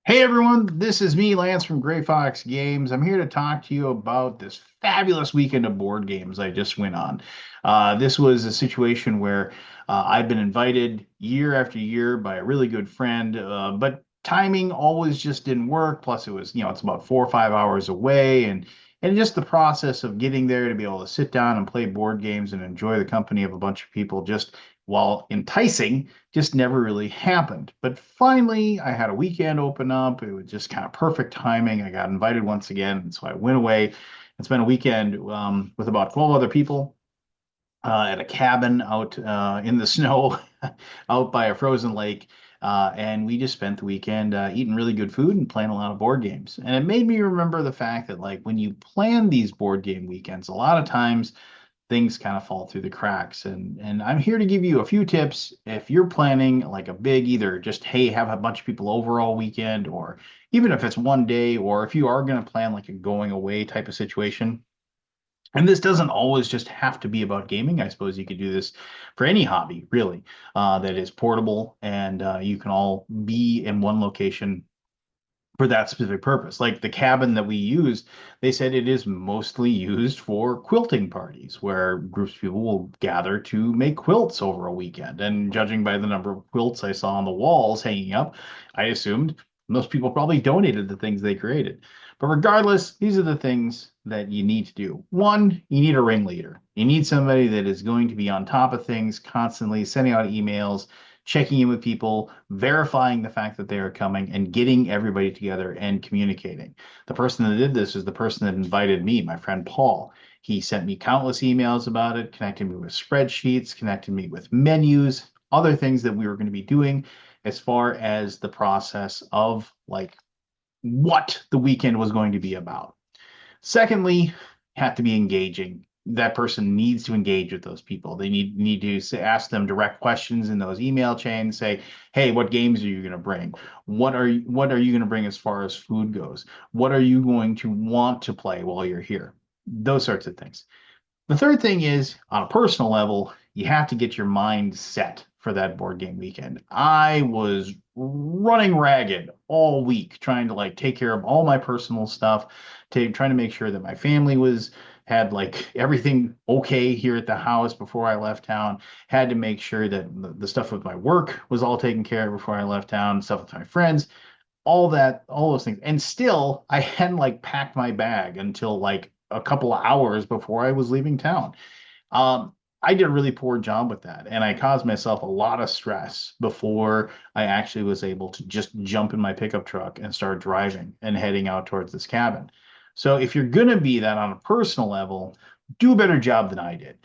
Hey everyone, this is me, Lance from Gray Fox Games. I'm here to talk to you about this fabulous weekend of board games I just went on. This was a situation where I've been invited year after year by a really good friend, but timing always just didn't work. Plus, it was, it's about 4 or 5 hours away, and just the process of getting there to be able to sit down and play board games and enjoy the company of a bunch of people just while enticing just never really happened. But finally, I had a weekend open up. It was just kind of perfect timing. I got invited once again. And so I went away and spent a weekend with about 12 other people at a cabin out in the snow out by a frozen lake. And we just spent the weekend eating really good food and playing a lot of board games. And it made me remember the fact that, like, when you plan these board game weekends, a lot of times things kind of fall through the cracks. And I'm here to give you a few tips if you're planning like a big either just hey have a bunch of people over all weekend, or even if it's one day, or if you are going to plan like a going away type of situation. And this doesn't always just have to be about gaming. I suppose you could do this for any hobby, really, that is portable and you can all be in one location for that specific purpose. Like the cabin that we used, they said it is mostly used for quilting parties where groups of people will gather to make quilts over a weekend. And judging by the number of quilts I saw on the walls hanging up, I assumed most people probably donated the things they created. But regardless, these are the things that you need to do. One, you need a ringleader. You need somebody that is going to be on top of things, constantly sending out emails, checking in with people, verifying the fact that they are coming, and getting everybody together and communicating. The person that did this is the person that invited me, my friend Paul. He sent me countless emails about it, connected me with spreadsheets, connected me with menus, other things that we were going to be doing as far as the process of like what the weekend was going to be about. Secondly, have to be engaging. That person needs to engage with those people. They need to say, ask them direct questions in those email chains. Say, hey, what games are you going to bring? What are you going to bring as far as food goes? What are you going to want to play while you're here? Those sorts of things. The third thing is, on a personal level, you have to get your mind set for that board game weekend. I was running ragged all week trying to like take care of all my personal stuff, trying to make sure that my family was had like everything okay here at the house before I left town. Had to make sure that the stuff with my work was all taken care of before I left town, stuff with my friends, all that, all those things. And still, I hadn't like packed my bag until like a couple of hours before I was leaving town. Um, I did a really poor job with that, and I caused myself a lot of stress before I actually was able to just jump in my pickup truck and start driving and heading out towards this cabin. So if you're going to be that on a personal level, do a better job than I did.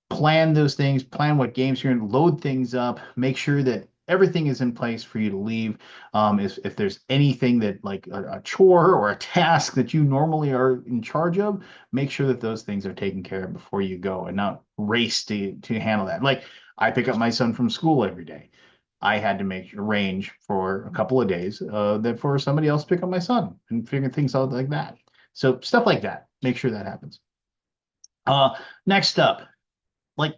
Plan those things, plan what games you're going to load things up, make sure that everything is in place for you to leave. If there's anything that like a chore or a task that you normally are in charge of, make sure that those things are taken care of before you go and not race to handle that. Like I pick up my son from school every day. I had to make arrange for a couple of days that for somebody else to pick up my son and figure things out like that. So stuff like that. Make sure that happens. Next up, like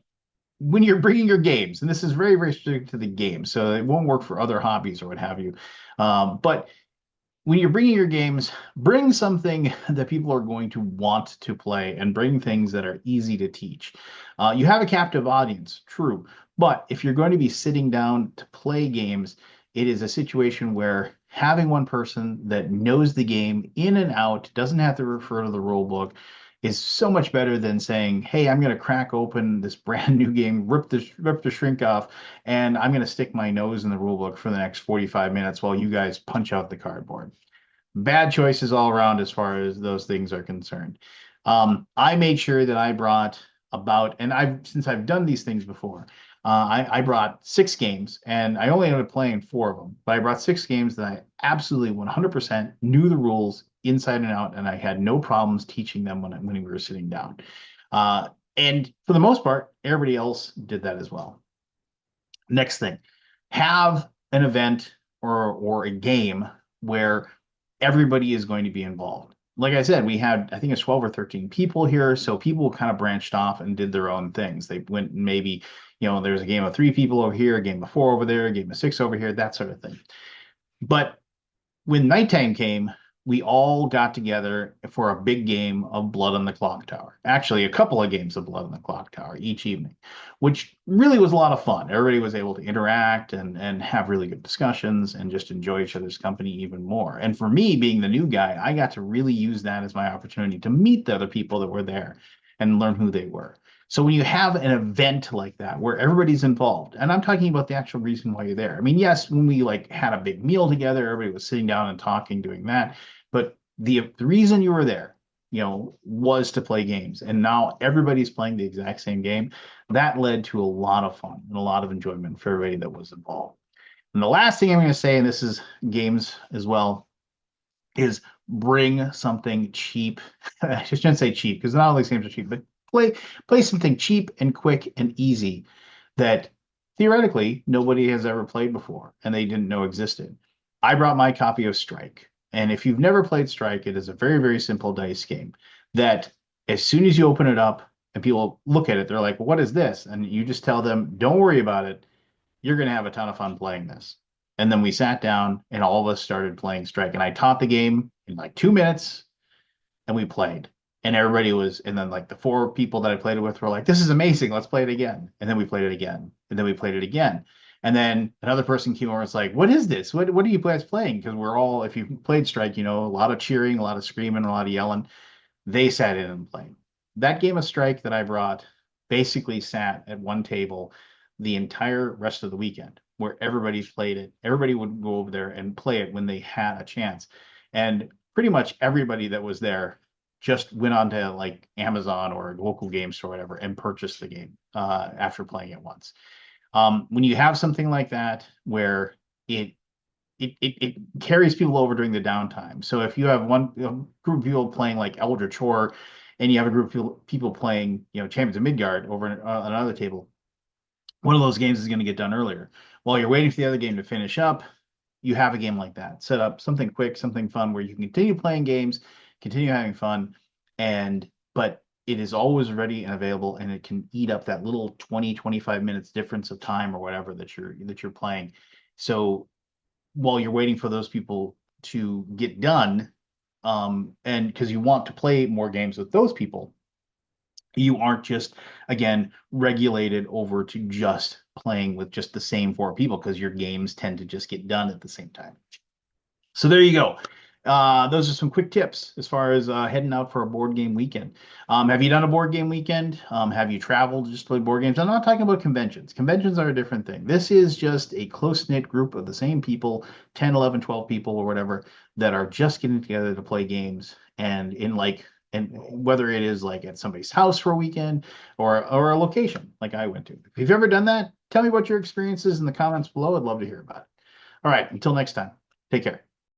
when you're bringing your games, and this is very, very strict to the game, so it won't work for other hobbies or what have you. But when you're bringing your games, bring something that people are going to want to play and bring things that are easy to teach. You have a captive audience, true. But if you're going to be sitting down to play games, it is a situation where having one person that knows the game in and out, doesn't have to refer to the rule book, is so much better than saying, "Hey, I'm going to crack open this brand new game, rip the shrink off, and I'm going to stick my nose in the rule book for the next 45 minutes while you guys punch out the cardboard." Bad choices all around as far as those things are concerned. I made sure that I brought about, and since I've done these things before, I brought 6 games, and I only ended up playing 4 of them. But I brought 6 games that I absolutely 100% knew the rules inside and out, and I had no problems teaching them when we were sitting down. And for the most part, everybody else did that as well. Next thing, have an event or a game where everybody is going to be involved. Like I said, we had, I think it's 12 or 13 people here. So people kind of branched off and did their own things. They went maybe, there's a game of 3 people over here, a game of 4 over there, a game of 6 over here, that sort of thing. But when nighttime came, we all got together for a big game of Blood on the Clock Tower. Actually, a couple of games of Blood on the Clock Tower each evening, which really was a lot of fun. Everybody was able to interact and have really good discussions and just enjoy each other's company even more. And for me, being the new guy, I got to really use that as my opportunity to meet the other people that were there and learn who they were. So when you have an event like that where everybody's involved, and I'm talking about the actual reason why you're there. I mean, yes, when we like had a big meal together, everybody was sitting down and talking, doing that. But the reason you were there, was to play games. And now everybody's playing the exact same game. That led to a lot of fun and a lot of enjoyment for everybody that was involved. And the last thing I'm going to say, and this is games as well, is bring something cheap. I shouldn't say cheap because not all these games are cheap, but play something cheap and quick and easy that theoretically nobody has ever played before and they didn't know existed. I brought my copy of Strike. And if you've never played Strike, it is a very, very simple dice game that as soon as you open it up and people look at it, they're like, what is this? And you just tell them, don't worry about it. You're going to have a ton of fun playing this. And then we sat down and all of us started playing Strike. And I taught the game in like 2 minutes and we played. And everybody was, and then like the four people that I played it with were like, this is amazing. Let's play it again. And then we played it again. And then we played it again. And then another person came over and was like, what is this? What are you guys playing? Because we're all, if you played Strike, a lot of cheering, a lot of screaming, a lot of yelling. They sat in and played. That game of Strike that I brought basically sat at one table the entire rest of the weekend where everybody played it. Everybody would go over there and play it when they had a chance. And pretty much everybody that was there just went on to like Amazon or local game store or whatever and purchased the game after playing it once. When you have something like that where it carries people over during the downtime. So if you have one group of people playing like Eldritch Horror, and you have a group of people playing, Champions of Midgard over on another table, one of those games is going to get done earlier. While you're waiting for the other game to finish up, you have a game like that. Set up something quick, something fun where you can continue playing games, continue having fun, but it is always ready and available, and it can eat up that little 20, 25 minutes difference of time or whatever that you're playing. So while you're waiting for those people to get done, and because you want to play more games with those people, you aren't just, again, regulated over to just playing with just the same four people because your games tend to just get done at the same time. So there you go. Those are some quick tips as far as heading out for a board game weekend. Have you done a board game weekend? Have you traveled just to play board games? I'm not talking about conventions. Conventions are a different thing. This is just a close-knit group of the same people, 10, 11, 12 people or whatever, that are just getting together to play games and whether it is like at somebody's house for a weekend or a location like I went to. If you've ever done that, tell me what your experience is in the comments below. I'd love to hear about it. All right, until next time, take care.